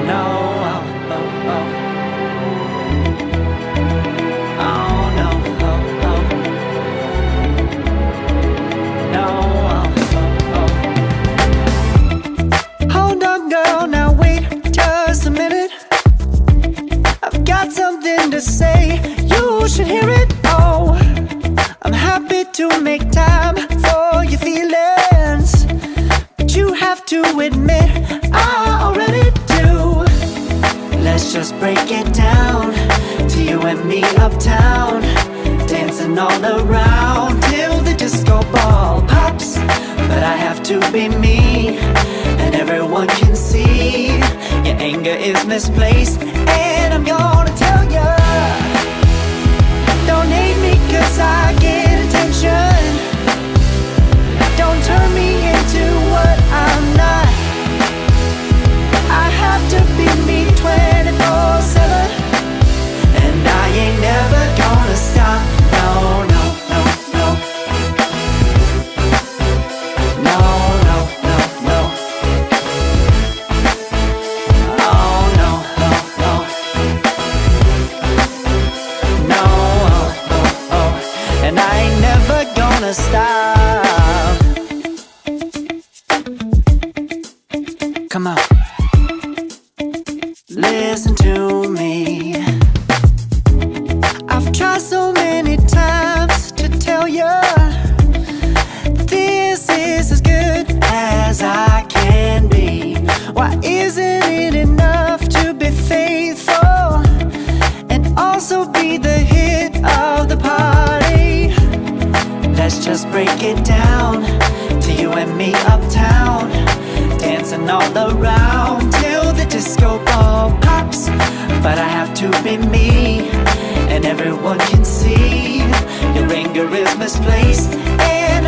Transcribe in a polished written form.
No, oh, oh, oh. Oh, no, oh, oh. No, oh, oh, oh. Hold on, girl, now wait just a minute. I've got something to say, you should hear it. Oh, I'm happy to make time for your feelings, but you have to admit I already do. Let's just break it down to you and me uptown, dancing all around till the disco ball pops. But I have to be me, and everyone can see your anger is misplaced. And I'm gonna tell ya, don't hate me cause I get attention. Don't turn me into what I'm not. I have to be me 24/7, and I ain't never gonna stop. No, no, no, no. No, no, no, no. Oh, no, no, no. No, oh, oh, oh. And I ain't never gonna stop. Come on. Listen to me. I've tried so many times to tell you this is as good as I can be. Why isn't it enough to be faithful and also be the hit of the party? Let's just break it down to you and me uptown, dancing all around till the disco ball pops. But I have to be me, and everyone can see your anger is misplaced. And